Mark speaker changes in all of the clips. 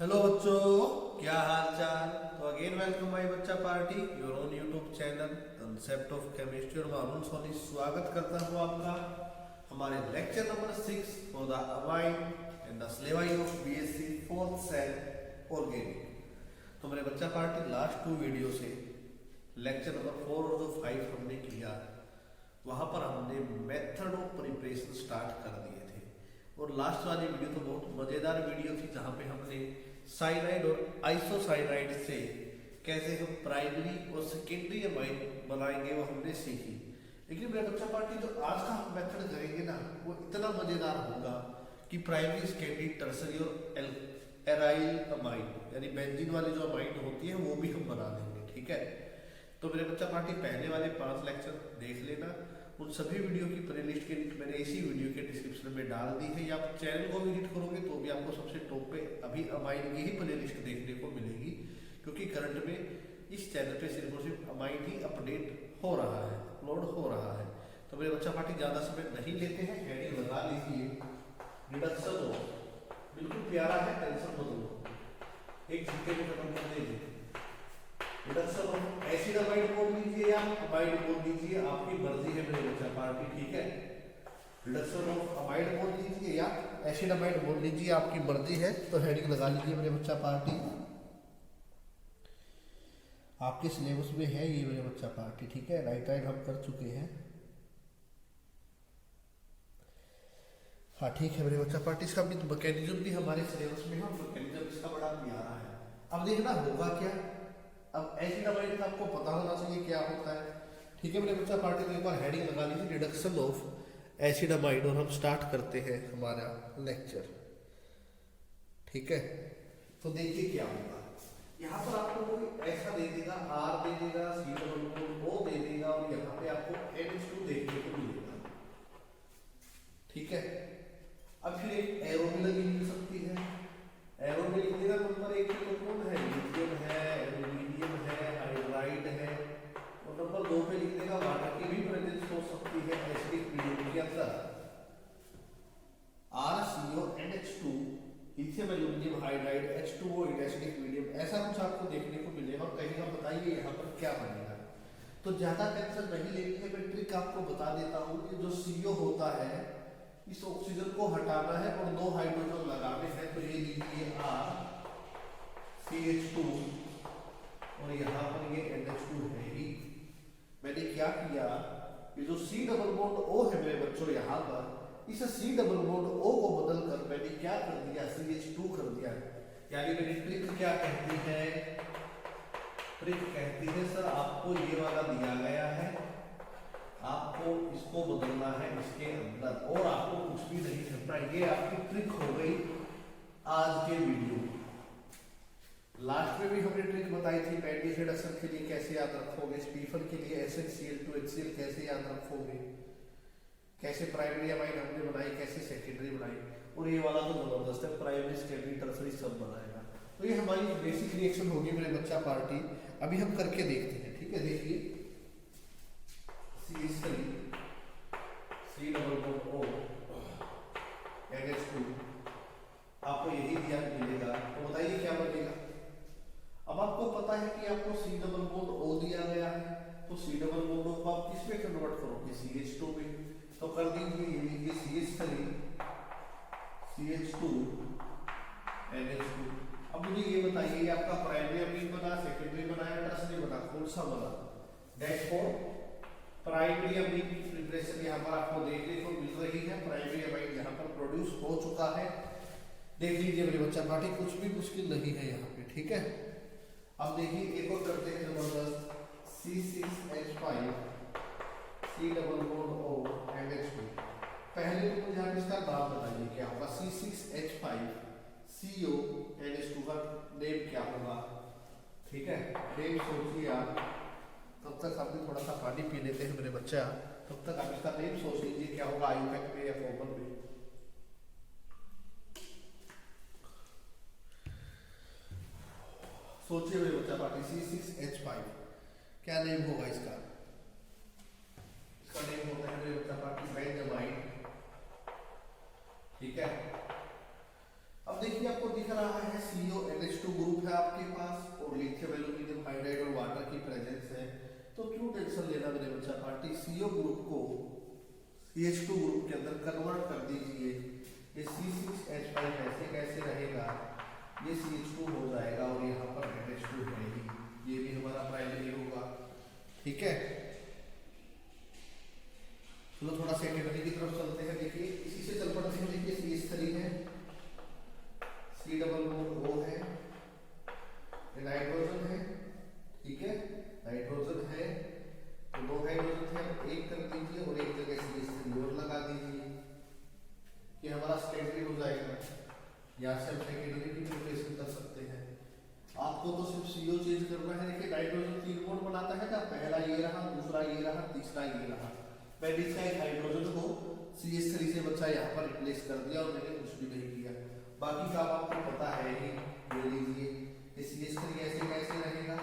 Speaker 1: Hello बच्चों, क्या हाल चाल। तो अगेन वेलकम माय बच्चा party, your own YouTube channel concept of chemistry. और मैं अरुण सोनी स्वागत करता हूँ आपका हमारे lecture number 6 for the amine and the syllabus of BSc fourth same organic. तो मेरे बच्चा पार्टी लास्ट 2 वीडियो से लेक्चर नंबर 4 और जो 5 हमने किया, वहाँ पर हमने मेथड ऑफ प्रिपरेशन स्टार्ट कर दिए थे। और लास्ट वाली वीडियो तो बहुत मज़ेदार वीडियो थी, जहाँ पे हमने साइनाइड और आइसोसाइनाइड से कैसे हम प्राइमरी और सेकेंडरी अमाइन बनाएंगे वो हमने सीखी। लेकिन मेरा बच्चा पार्टी जो आज का हम मेथड करेंगे ना, वो इतना मज़ेदार होगा कि प्राइमरी, सेकेंडरी, टर्सरी और एराइल अमाइन यानी बेंजीन वाली जो अमाइन होती है वो भी हम बना देंगे। ठीक है, तो मेरे बच्चा पार्टी पहले वाले 5 लेक्चर देख लेना। उन सभी वीडियो की प्लेलिस्ट के लिंक मैंने इसी वीडियो के डिस्क्रिप्शन में डाल दी है, या आप चैनल को विजिट करोगे तो भी आपको सबसे टॉप पे अभी अमाइन की ही प्लेलिस्ट देखने को मिलेगी, क्योंकि करंट में इस चैनल पे सिर्फ और सिर्फ अमाइन ही अपडेट हो रहा है, अपलोड हो रहा है। तो मेरे बच्चा पार्टी ज़्यादा समय नहीं लेते हैं, हेडिंग लगा लीजिए रिडक्शन ऑफ, बिल्कुल प्यारा है, टेंशन मत लो, एक झटके में खत्म कर दीजिए। रिडक्शन ऑफ एसिड अमाइड बोल लीजिए या अमाइड बोल लीजिए, आपकी मर्जी है मेरे बच्चा पार्टी। ठीक है, रिडक्शन ऑफ अमाइड बोल लीजिए या एसिड अमाइड बोल लीजिए, आपकी मर्जी है। तो हेडिंग लगा लीजिए मेरे बच्चा पार्टी, आपके सिलेबस में है ये मेरे बच्चा पार्टी। ठीक है, राइट हम कर चुके हैं। हाँ ठीक है मेरे बच्चा पार्टी, इसका भी मैकेनिज्म भी हमारे सिलेबस में है, मैकेनिज्म इसका बड़ा प्यारा है। अब देखना होगा क्या, अब एसिड अमाइड का आपको पता होना चाहिए क्या होता है। ठीक है मेरे बच्चा पार्टी, तो एक बार हेडिंग लगा लीजिए रिडक्शन ऑफ एसिड अमाइड, और हम स्टार्ट करते हैं हमारा लेक्चर। ठीक है, तो देखिए क्या होगा, यहाँ पर आपको कोई ऐसा दे देगा, आर दे देगा, सी डबल बॉन्ड ओ दे देगा, और यहाँ पे आपको NH2 देखने को मिलेगा। ठीक है, अब फिर एक एरो भी लगी मिल सकती है, एरो में लिख देगा नंबर 1 पे कौन है, लिथियम है, एल्यूमिनियम है, हाइड्राइड है, और नंबर 2 पे लिख देगा वाटर की भी प्रेजेंस हो सकती है एसिडिक मीडियम के अंदर, RCO NH2, lithium aluminium hydride H2O in acidic medium, ऐसा कुछ आपको देखने को मिलेगा। और कहेगा बताइए यहाँ पर क्या बनेगा। तो ज्यादा टेंशन नहीं लेनी है, मैं ट्रिक आपको बता देता हूँ कि जो CO होता है, इस ऑक्सीजन को हटाना है और 2 हाइड्रोजन लगाने हैं। तो ये लीजिए R CH2 और यहाँ पर ये NH2 है ही। मैंने क्या किया, ये जो C डबल बॉन्ड O है मेरे बच्चों, यहाँ पर इस C डबल बॉन्ड O को बदल कर मैंने क्या कर दिया, CH2 कर दिया। यानी मेरी ट्रिक क्या कहती है, ट्रिक कहती है सर आपको ये वाला दिया गया है, आपको इसको बदलना है इसके अंदर, और आपको कुछ भी नहीं करना। ये आपकी ट्रिक हो गई आज के वीडियो। लास्ट में भी हमने ट्रिक बताई थी, पेंडिस रिडक्शन के लिए कैसे याद रखोगे, स्टीफन के लिए SnCl2HCl कैसे याद रखोगे, कैसे प्राइमरी अमाइन हमने बनाई, कैसे सेकेंडरी बनाई। और ये वाला तो जबरदस्त है, प्राइमरी सेकेंडरी टर्सरी सब बनाएगा। तो ये हमारी बेसिक रिएक्शन होगी मेरे बच्चा पार्टी, अभी हम करके देखते हैं। ठीक है, देखिए C double bond O NH2, आपको यही दिया मिलेगा। तो बताइए क्या बनेगा। अब आपको पता है कि आपको C डबल बॉन्ड O दिया गया है, तो C डबल बॉन्ड O को आप किस में कन्वर्ट करोगे, CH2 में। तो कर दीजिए, ये लीजिए CH3 CH2 NH2। अब मुझे ये बताइए, ये आपका प्राइमरी अमीन बना, सेकेंडरी बना या टर्सरी बना, कौन सा बना। दैट्स फॉर प्राइमरी अमीन की प्रिपरेशन यहाँ पर आपको देखने को मिल रही है। प्राइमरी अमीन यहाँ पर प्रोड्यूस हो चुका है, देख लीजिए मेरे बच्चा पार्टी, कुछ भी मुश्किल नहीं है यहाँ पे। ठीक है, अब देखिए एक और करते हैं जबरदस्त, C6H5 C double bond O NH2। पहले तो मुझे आप इसका नाम बताइए क्या होगा, C6H5 CO NH2 का नेम क्या होगा। ठीक है, नेम सोचिए आप, तब तक आप भी थोड़ा सा पानी पी लेते हैं मेरे बच्चा, तब तक आप इसका नेम सोच लीजिए क्या होगा, आयुपैक में या फॉर्मल में। सोचिए मेरे बच्चा पार्टी, C6H5 क्या नेम होगा इसका। इसका नेम होता है मेरे बच्चा पार्टी बेंजामाइन। ठीक है, अब देखिए आपको दिख रहा है CO तो क्यों टेंशन लेना मेरे बच्चा पार्टी, CO ग्रुप को CH2 ग्रुप के अंदर कन्वर्ट कर दीजिए। ये C6H5 ऐसे कैसे रहेगा, ये CH2 हो जाएगा और यहाँ पर NH2 रहेगी, ये भी हमारा प्राइमरी होगा। ठीक है, चलो थोड़ा सेकेंडरी की तरफ चलते हैं। देखिए इसी से चल पड़ते हैं। देखिए CH3 है, C डबल बॉन्ड O है, नाइट्रोजन है। ठीक है, नाइट्रोजन है तो दो हाइड्रोजन है, एक कर दीजिए और एक जगह CH3 और लगा दीजिए, ये हमारा सेकेंडरी हो जाएगा। यहाँ से हम सेकेंडरी की प्रिपरेशन कर सकते हैं। आपको तो सिर्फ CO चेंज करना है। देखिए नाइट्रोजन 3 बॉन्ड बनाता है ना, पहला ये रहा, दूसरा ये रहा, तीसरा ये रहा। मैंने इसका एक हाइड्रोजन को CH3 से बच्चा यहाँ पर रिप्लेस कर दिया और मैंने कुछ भी नहीं किया, बाकी काम आपको पता है ही। ले लीजिए ये CH3 ऐसे कैसे रहेगा,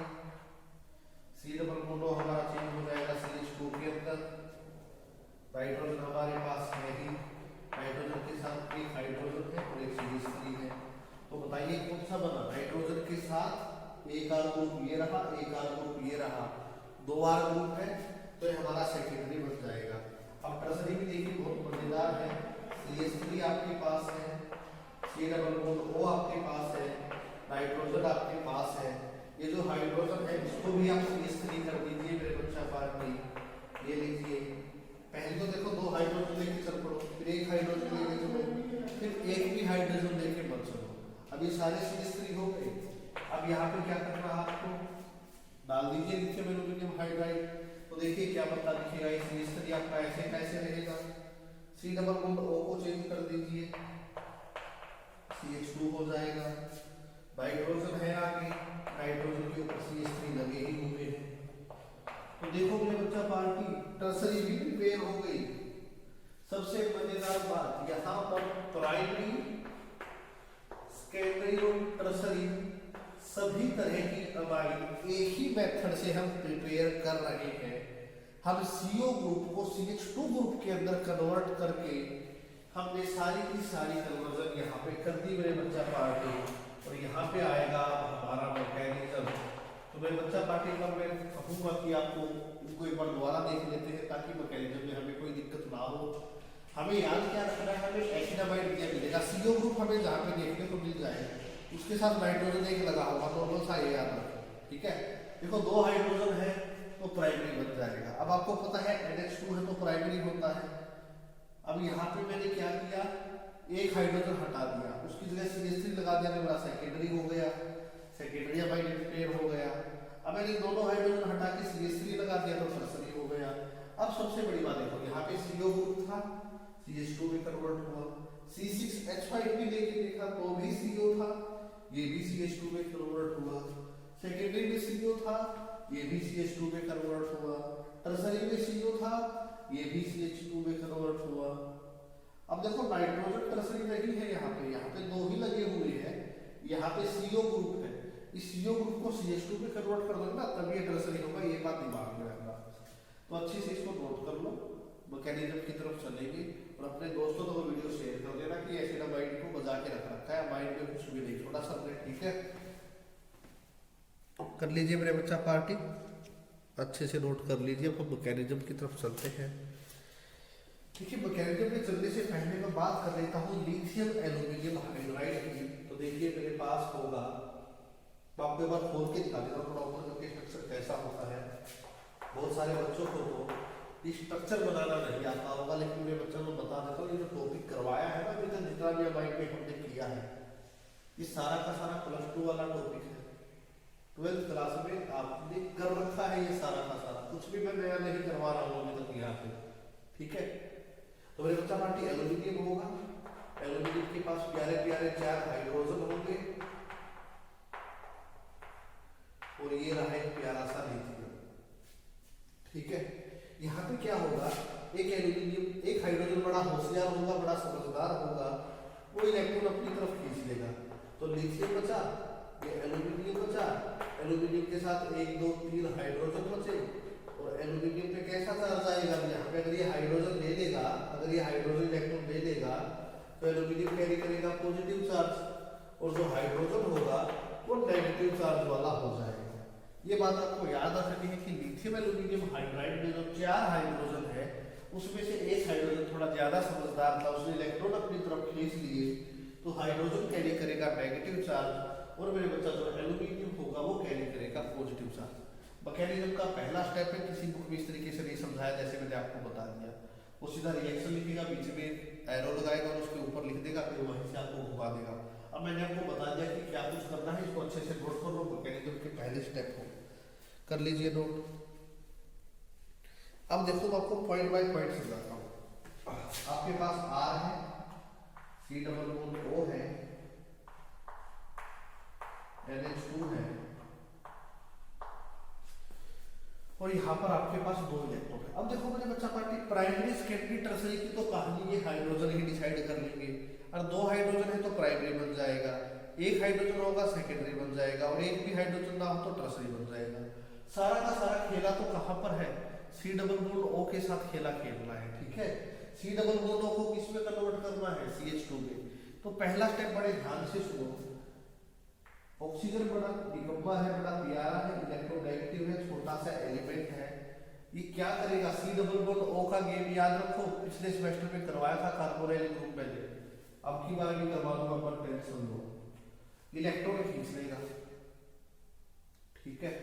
Speaker 1: C डबल बॉन्ड हमारा चेंज हो जाएगा CH2 के अंदर। नाइट्रोजन हमारे पास है ही, नाइट्रोजन के साथ एक हाइड्रोजन है और एक CH3 है। तो बताइए कौन सा बना, नाइट्रोजन के साथ एक R ग्रुप ये रहा, एक R ग्रुप ये रहा, 2 R ग्रुप है तो ये हमारा सेकेंडरी बन जाएगा। अब टर्सरी भी देखिए बहुत मजेदार है। CH3 आपके पास है, C डबल बॉन्ड O आपके पास है, नाइट्रोजन आपके पास है। ये जो हाइड्रोजन है इसको भी आप CH3 कर दीजिए मेरे बच्चा पार्टी। ये लीजिए, पहले तो देखो 2 हाइड्रोजन लेके चल पड़ो, फिर एक हाइड्रोजन लेके चलो, फिर एक भी हाइड्रोजन लेके मत चलो। अब ये सारे CH3 हो गए। अब यहाँ पे क्या करना है आपको, डाल दीजिए लिथियम एल्यूमिनियम हाइड्राइड। तो देखिए क्या बता दिखेगा, ये CH3 आपका ऐसे कैसे रहेगा। C डबल बॉन्ड O को चेंज कर दीजिए, CH2 हो जाएगा। नाइट्रोजन है आगे, नाइट्रोजन के ऊपर CH3 लगे ही हुए हैं। तो देखो मेरे बच्चा पार्टी टर्सरी भी प्रिपेयर हो गई। सबसे मजेदार बात यहाँ पर प्राइमरी, सेकेंडरी और टर्सरी सभी तरह की अमाइन एक ही मेथड से हम प्रिपेयर कर रहे हैं। हम CO ग्रुप को CH2 ग्रुप के अंदर कन्वर्ट करके हमने सारी की सारी कन्वर्जन यहाँ पे कर दी मेरे बच्चा पार्टी। और यहाँ पे आएगा हमारा मैकेनिज्म। तो मेरे बच्चा पार्टी पर मैं कहूँगा कि आपको इनको एक बार दोबारा देख लेते हैं ताकि मैकेनिज्म में हमें कोई दिक्कत ना हो। हमें याद क्या रखना है, हमें एसिडामाइड क्या मिलेगा, CO ग्रुप हमें जहाँ पे देखने को मिल जाए उसके साथ नाइट्रोजन एक लगा होगा, नॉर्मल सा ये याद रखो। ठीक है, देखो 2 हाइड्रोजन है तो प्राइमरी बन जाएगा। अब आपको पता है NH2 है तो प्राइमरी होता है। अब यहाँ पे मैंने क्या किया, एक हाइड्रोजन हटा दिया, उसकी जगह CH3 लगा दिया, मेरा सेकेंडरी हो गया, सेकेंडरी अमाइन प्रिपेयर हो गया। अब मैंने दोनों हाइड्रोजन हटा के CH3 लगा दिया तो टर्सरी हो गया। अब सबसे बड़ी बात देखो, यहाँ पे CO ग्रुप था, CH2 में कन्वर्ट हुआ। C6H5 भी लेके देखा तो भी CO था, ये भी CH2 में कन्वर्ट हुआ। सेकेंडरी में CO था, ये भी CH2 में कन्वर्ट हुआ। टर्सरी में CO था, ये भी CH2 में कन्वर्ट हुआ। अब देखो नाइट्रोजन टर्सरी नहीं है, यहाँ पे 2 ही लगे हुए हैं। यहाँ पे CO ग्रुप है, इस CO ग्रुप को CH2 में कन्वर्ट कर दो ना तब ये टर्सरी होगा। ये बात दिमाग में रखना, तो अच्छे से इसको नोट कर लो। मैकेनिज्म की तरफ चलेंगे और अपने दोस्तों को वीडियो शेयर कर देना कि एसिडामाइड को बजा के रख रखा है, माइंड में कुछ भी नहीं, थोड़ा सा ब्रेक। ठीक है, कर लीजिए मेरे बच्चा पार्टी, अच्छे से नोट कर लीजिए। अब मैकेनिज्म की तरफ चलते हैं। देखिए मैकेनिज्म में चलने से पहले मैं बात कर लेता हूँ लिथियम एल्यूमिनियम हाइड्राइड की। तो देखिए मेरे पास होगा, तो आपको एक बार खोल के दिखा देता हूँ थोड़ा ऊपर करके स्ट्रक्चर कैसा होता है। बहुत सारे बच्चों को तो स्ट्रक्चर बनाना नहीं आता होगा, लेकिन मैं बच्चों को बता देता हूँ। ये जो टॉपिक करवाया है ना अभी तक जितना भी अमाइन में हमने किया है, ये सारा का सारा +2 वाला टॉपिक है। 12th क्लास में आपने कर रखा है ये सारा का सारा, कुछ भी मैं नया नहीं करवा रहा हूँ अभी तक यहाँ पे। ठीक है, तो मेरे बच्चा पार्टी एल्यूमिनियम होगा। एल्यूमिनियम के पास प्यारे प्यारे 4 हाइड्रोजन होंगे और ये रहा एक प्यारा सा लिथियम। ठीक है, यहाँ पे क्या होगा, एक एल्यूमिनियम, एक हाइड्रोजन बड़ा होशियार होगा, बड़ा समझदार होगा, वो इलेक्ट्रॉन अपनी तरफ खींच लेगा। तो लिथियम बचा, ये एल्यूमिनियम बचा, एल्यूमिनियम के साथ 1 2 3 हाइड्रोजन बचे। और एल्यूमिनियम पे कैसा चार्ज आएगा, यहाँ पे अगर ये हाइड्रोजन ले लेगा, अगर ये हाइड्रोजन इलेक्ट्रॉन ले लेगा तो एल्यूमिनियम कैरी करेगा पॉजिटिव चार्ज, और जो हाइड्रोजन होगा वो नेगेटिव चार्ज वाला हो जाएगा। ये बात आपको याद रखनी है कि लिथियम एल्यूमिनियम हाइड्राइड में जो 4 हाइड्रोजन है उसमें से एक हाइड्रोजन थोड़ा ज्यादा समझदार था, उसने इलेक्ट्रॉन अपनी तरफ खींच लिए, तो हाइड्रोजन कैरी करेगा नेगेटिव चार्ज और मेरे बच्चा जो एल्यूमिनियम होगा वो कैरी करेगा पॉजिटिव चार्ज। मैकेनिज्म का पहला स्टेप है, किसी बुक में इस तरीके से नहीं समझाया जैसे मैंने आपको बता दिया। वो सीधा रिएक्शन लिखेगा, बीच में एरो लगाएगा और उसके ऊपर लिख देगा, फिर वहीं से आपको घुमा देगा। अब मैंने आपको बता दिया कि क्या कुछ करना है, इसको अच्छे से नोट कर लो, मैकेनिज्म के पहले स्टेप को कर लीजिए नोट। अब देखो मैं आपको पॉइंट बाय पॉइंट समझाता हूँ। आपके पास R है, C डबल बॉन्ड O है, NH2 है और यहाँ पर आपके पास 2 इलेक्ट्रॉन है। अब देखो मेरे बच्चा पार्टी प्राइमरी सेकेंडरी टर्सरी की तो कहानी ये हाइड्रोजन ही डिसाइड कर लेंगे, और 2 हाइड्रोजन है तो प्राइमरी बन जाएगा, एक हाइड्रोजन होगा सेकेंडरी बन जाएगा और एक भी हाइड्रोजन ना हो तो टर्सरी बन जाएगा। सारा का सारा खेला तो कहाँ पर है, C डबल बॉन्ड O के साथ खेला खेलना है, ठीक है। C डबल बॉन्ड O को किस में कन्वर्ट करना है, CH2 में। तो पहला स्टेप बड़े ध्यान से सुनो, ऑक्सीजन बड़ा निकम्मा है, बड़ा प्यारा है, इलेक्ट्रोनेगेटिव है, छोटा सा एलिमेंट है, ये क्या करेगा, C डबल बॉन्ड O का गेम याद रखो, पिछले सेमेस्टर में करवाया था कार्बोनाइल ग्रुप पहले, अब की बार भी करवा दूंगा, पर टेंशन लो, इलेक्ट्रॉन खींच लेगा, ठीक है।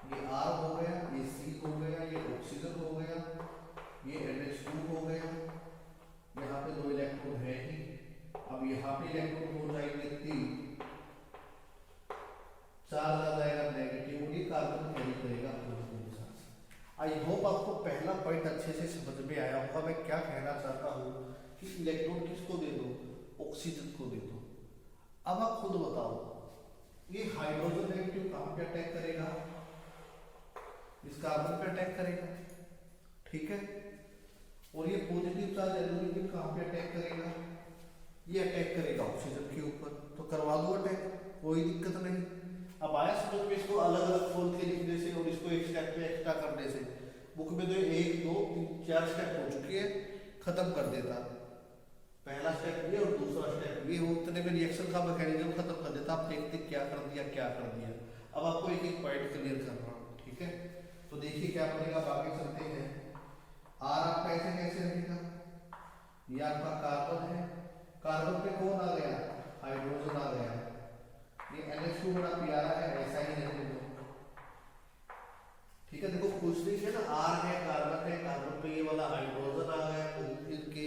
Speaker 1: ये R हो गया, ये C हो गया, ये ऑक्सीजन हो गया, ये NH2 हो गया, यहाँ पे 2 इलेक्ट्रॉन है ही, अब यहाँ पे इलेक्ट्रॉन हो जाएंगे 3, चार्ज आ जाएगा नेगेटिव, ये कार्बन कैरी करेगा पॉजिटिव चार्ज। आई होप आपको पहला पॉइंट अच्छे से समझ में आया होगा। मैं क्या कहना चाहता हूँ कि इलेक्ट्रॉन किसको दे दो, ऑक्सीजन को दे दो। अब आप खुद बताओ, ये हाइड्रोजन नेगेटिव कहाँ पे अटैक करेगा, इस कार्बन पे अटैक करेगा, ठीक है। और ये पॉजिटिव चार्ज एल्यूमिनियम कहाँ पे अटैक करेगा, ये अटैक करेगा ऑक्सीजन के ऊपर, तो करवा दो अटैक, कोई दिक्कत नहीं। अब आया समझ में इसको अलग अलग खोल के लिखने से और इसको एक स्टेप में एक्स्ट्रा करने से। बुक में तो 1 2 3 4 स्टेप हो चुकी है, खत्म कर देता। पहला स्टेप ये और दूसरा स्टेप ये, उतने में रिएक्शन का मैकेनिज्म खत्म कर देता। आप देखते क्या कर दिया क्या कर दिया। अब आपको एक एक पॉइंट क्लियर करना, ठीक है। तो देखिए क्या बनेगा, आगे चलते हैं। R आपका ऐसे कैसे रहेगा, ये आपका कार्बन है, कार्बन पे कौन आ गया, हाइड्रोजन आ गया, ये NH2 बड़ा प्यारा है, ऐसा ही रहने दो, ठीक है। देखो कुछ नहीं है ना, R है, कार्बन है, कार्बन पे ये वाला हाइड्रोजन आ गया, फिर के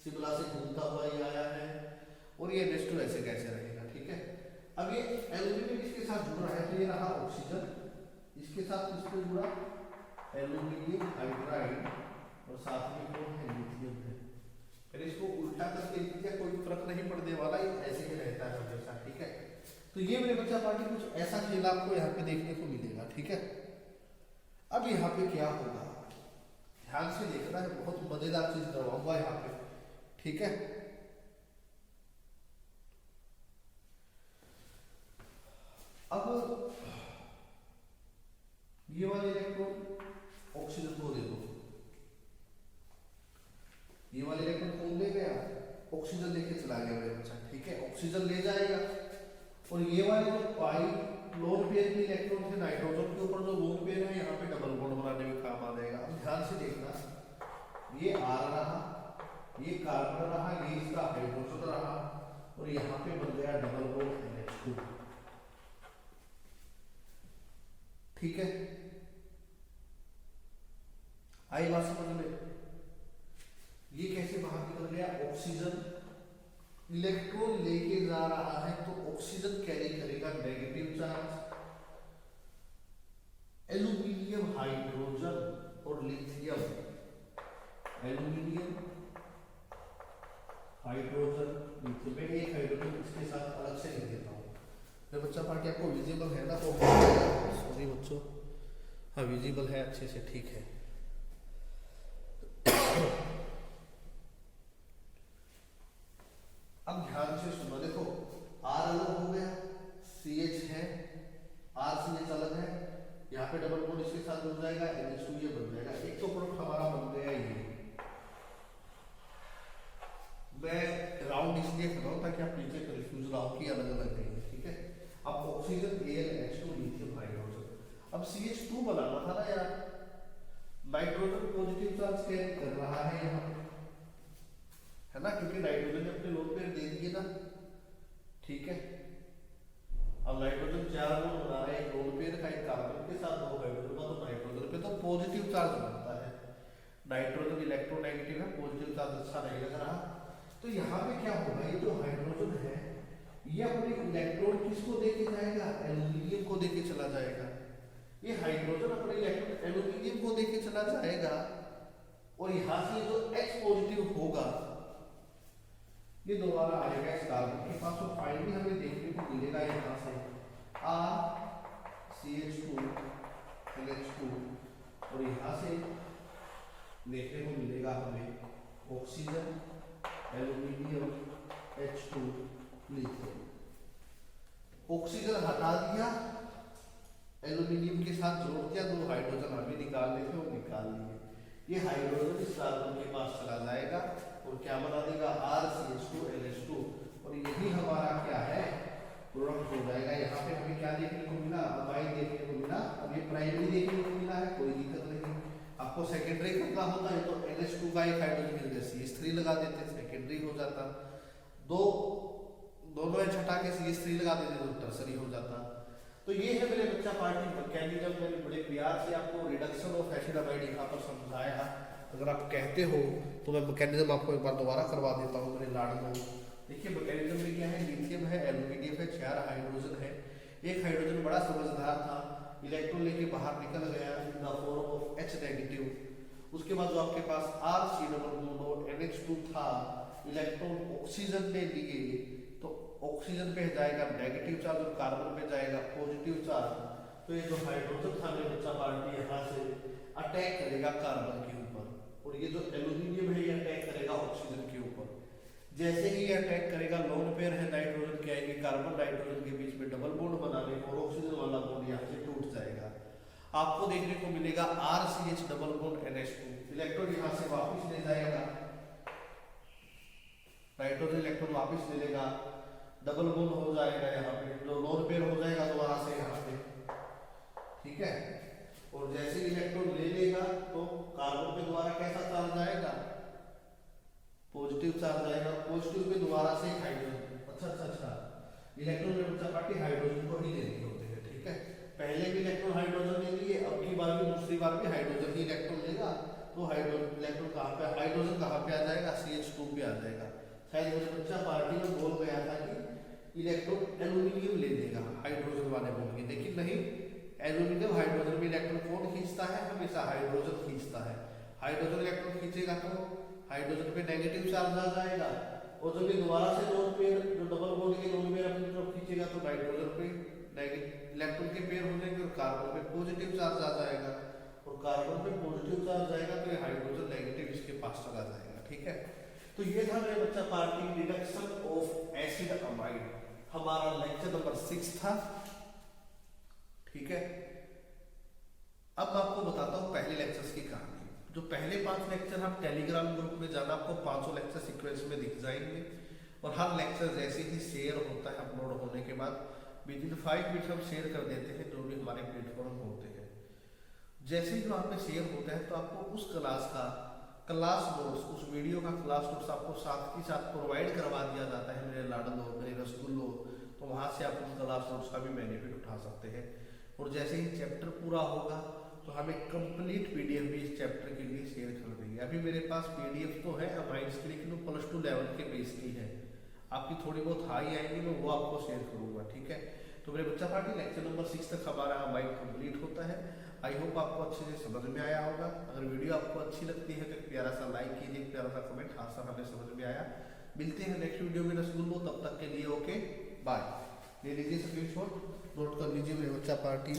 Speaker 1: शिमला से घूमता हुआ ये आया है, और ये NH2 ऐसे कैसे रहेगा, ठीक है। अब ये एल्यूमिनियम इसके साथ जुड़ रहा है, तो ये रहा ऑक्सीजन, इसके साथ किसको जुड़ा, एल्यूमिनियम हाइड्राइड, और साथ में कौन है, लिथियम है। फिर इसको उल्टा करके लिख दिया, कोई फर्क नहीं पड़ने वाला, ये ऐसे ही रहता है हमेशा, ठीक है। तो ये मेरे बच्चा पार्टी कुछ ऐसा खेल आपको यहाँ पे देखने को मिलेगा, ठीक है। अब यहाँ पे क्या होगा, ध्यान से देखना है, बहुत मजेदार चीज करवाऊंगा यहाँ पे, ठीक है। अब ये वाले इलेक्ट्रॉन ऑक्सीजन को दे दो, ये वाले इलेक्ट्रॉन कौन ले गया, ऑक्सीजन लेके चला गया मेरे बच्चा, ठीक है। ऑक्सीजन ले जाएगा, और ये वाले जो पाई लोन पेयर के इलेक्ट्रॉन थे नाइट्रोजन के ऊपर, जो लोन पेयर है यहाँ पे डबल बॉन्ड बनाने में काम आ जाएगा। अब ध्यान से देखना, ये R रहा, ये कार्बन रहा, ये इसका हाइड्रोजन रहा, और यहाँ पे बन गया डबल बॉन्ड NH2, ठीक है। आई बात समझ में, ये कैसे बाहर निकल गया, ऑक्सीजन इलेक्ट्रॉन लेके जा रहा है, तो ऑक्सीजन कैरी करेगा नेगेटिव चार्ज, एल्यूमिनियम हाइड्रोजन और लिथियम, एल्यूमिनियम हाइड्रोजन लिथियम, मैं एक हाइड्रोजन इसके साथ अलग से लिख देता हूँ। तो बच्चा पार्टी आपको विजिबल है ना, तो सॉरी बच्चों, हाँ विजिबल है अच्छे से, ठीक है। अब ध्यान से सुनो, देखो R अलग हो गया, CH है, R CH अलग है, यहाँ पे डबल बॉन्ड इसके साथ जुड़ जाएगा, NH2 ये बन जाएगा। एक तो प्रोडक्ट हमारा बन गया ये, मैं राउंड इसलिए कर रहा हूँ ताकि आप नीचे कंफ्यूज ना हो कि अलग अलग नहीं है, ठीक है। अब ऑक्सीजन चार्ज कैरी कर रहा है यहाँ पे, है ना, क्योंकि नाइट्रोजन ने अपने लोन पेयर दे दिए ना, ठीक है। अब नाइट्रोजन 4 बॉन्ड बना रहा है, एक लोन पेयर का, एक कार्बन के साथ, 2 हाइड्रोजन का, तो नाइट्रोजन पे तो पॉजिटिव चार्ज बनता है। नाइट्रोजन इलेक्ट्रोनेगेटिव है, पॉजिटिव चार्ज अच्छा नहीं लग रहा। तो यहाँ पे क्या होगा, ये जो हाइड्रोजन है ये अपने इलेक्ट्रॉन किसको देके जाएगा, एल्यूमिनियम को देके चला जाएगा। ये हाइड्रोजन अपने इलेक्ट्रॉन एल्यूमिनियम को देके चला जाएगा, और यहाँ से जो H पॉजिटिव होगा ये दोबारा आएगा इस कार्बन के पास, और फाइनली हमें देखने को मिलेगा यहाँ से RCH2 LH2, और यहाँ से देखने को मिलेगा हमें oxygen aluminium H2 lithium. Oxygen हटा दिया, एल्यूमिनियम के साथ जोड़ दिया, 2 हाइड्रोजन हमें निकालने थे वो निकाल लिए। ये हाइड्रोजन इस कार्बन के पास चला जाएगा और क्या बना देगा, RCH2 LH2, और यही हमारा क्या है, प्रोडक्ट हो जाएगा। यहाँ पे हमें क्या देखने को मिला, अमाइन देखने को मिला। अब ये प्राइमरी देखने को मिला है, कोई दिक्कत नहीं। आपको सेकेंडरी करना होता है तो NH2 का एक हाइड्रोजन की जगह CH3 लगा देते, सेकेंडरी हो जाता। दोनों H हटा के CH3 लगा देते तो टर्सरी हो जाता। तो ये है मेरे बच्चा पार्टी मैकेनिज्म, मैंने बड़े प्यार से आपको रिडक्शन ऑफ एसिड अमाइड यहाँ पर समझाया। अगर आप कहते हो तो मैं मैकेनिज्म आपको एक बार दोबारा करवा देता हूँ मेरे लाडलो। देखिए मैकेनिज्म में क्या है, लिथियम है, एल्यूमिनियम है, 4 हाइड्रोजन है। एक हाइड्रोजन बड़ा समझदार था, इलेक्ट्रॉन लेके बाहर निकल गया in the form of H negative. उसके बाद जो आपके पास RC डबल बॉन्ड और NH2 था, इलेक्ट्रॉन ऑक्सीजन ने लिए तो ऑक्सीजन पे जाएगा नेगेटिव चार्ज और कार्बन पे जाएगा पॉजिटिव चार्ज। तो ये जो हाइड्रोजन था मेरे बच्चा पार्टी यहाँ से अटैक करेगा कार्बन के ऊपर, और ये जो एल्यूमिनियम है ये अटैक करेगा ऑक्सीजन के ऊपर। जैसे ही ये अटैक करेगा, लोन पेयर है नाइट्रोजन के, आएंगे कार्बन नाइट्रोजन के बीच में डबल बॉन्ड बनाने, और ऑक्सीजन वाला बॉन्ड यहाँ से टूट जाएगा। आपको देखने को मिलेगा RCH double bond NH2, electron यहाँ से वापस ले जाएगा, नाइट्रोजन इलेक्ट्रॉन वापस ले लेगा, डबल बॉन्ड हो जाएगा यहाँ पे, जो लोन पेयर हो जाएगा दोबारा से यहाँ पे, ठीक है। और जैसे इलेक्ट्रॉन ले लेगा तो कार्बन पे दोबारा कैसा चार्ज आएगा, पॉजिटिव चार्ज आएगा, पॉजिटिव पे दोबारा से हाइड्रोजन। अच्छा, इलेक्ट्रॉन में बच्चा पार्टी हाइड्रोजन को ही लेने होते हैं, ठीक है। पहले भी इलेक्ट्रॉन हाइड्रोजन ले लिए, अब की बार भी दूसरी बार भी हाइड्रोजन ही इलेक्ट्रॉन लेगा, तो हाइड्रोजन इलेक्ट्रॉन कहाँ पे, हाइड्रोजन कहाँ पे आ जाएगा, CH2 पे आ जाएगा। शायद मेरे बच्चा पार्टी में बोल गया था कि इलेक्ट्रॉन एल्यूमिनियम ले लेगा हाइड्रोजन वाले बॉन्ड की, लेकिन नहीं, एल्यूमिनियम हाइड्रोजन में इलेक्ट्रॉन कौन खींचता है, हमेशा हाइड्रोजन खींचता है। हाइड्रोजन इलेक्ट्रॉन खींचेगा तो हाइड्रोजन पे नेगेटिव चार्ज आ जाएगा, और जब ये दोबारा से लोन पेयर जो डबल बॉन्ड के लोन पेयर अपनी तरफ खींचेगा तो नाइट्रोजन पे नेगेटिव इलेक्ट्रॉन के पेयर हो जाएंगे, और कार्बन पे पॉजिटिव चार्ज आ जाएगा, और कार्बन पे पॉजिटिव चार्ज आएगा तो ये हाइड्रोजन नेगेटिव इसके पास चला जाएगा, ठीक है। तो ये था मेरे बच्चा party reduction of acid amide, हमारा लेक्चर नंबर 6 था, ठीक है। अब मैं आपको बताता हूँ पहले लेक्चर्स की कहानी। जो पहले 5 लेक्चर हम टेलीग्राम ग्रुप में जाना, आपको 500 लेक्चर सीक्वेंस में दिख जाएंगे, और हर लेक्चर जैसे ही शेयर होता है अपलोड होने के बाद विद इन 5 मिनट हम शेयर कर देते हैं जो भी हमारे प्लेटफॉर्म होते हैं। जैसे ही वहाँ पे शेयर होता है तो आपको उस क्लास का क्लास नोट्स, उस वीडियो का क्लास नोट्स आपको साथ ही साथ प्रोवाइड करवा दिया जाता है मेरे लाडलो, मेरे रसगुल्लो। तो वहाँ से आप उस क्लास नोट्स का भी बेनिफिट उठा सकते हैं। और जैसे ही चैप्टर पूरा होगा तो हम एक कंप्लीट PDF भी इस चैप्टर के लिए शेयर कर देंगे। अभी मेरे पास PDF तो है अमाइंस की, लेकिन वो +2 लेवल के बेस की है, आपकी थोड़ी बहुत हाई आएंगी, मैं वो आपको शेयर करूँगा, ठीक है। तो मेरे बच्चा पार्टी लेक्चर नंबर 6 तक हमारा अमाइन कंप्लीट होता है। आई होप आपको अच्छे से समझ में आया होगा। अगर वीडियो आपको अच्छी लगती है तो एक प्यारा सा लाइक कीजिए, प्यारा सा कमेंट, हाँ सर हमें समझ में आया। मिलते हैं नेक्स्ट वीडियो में रसगुल्लो, तब तक के लिए ओके बाय। ले लीजिए स्क्रीनशॉट, नोट कर लीजिए मेरे बच्चा पार्टी।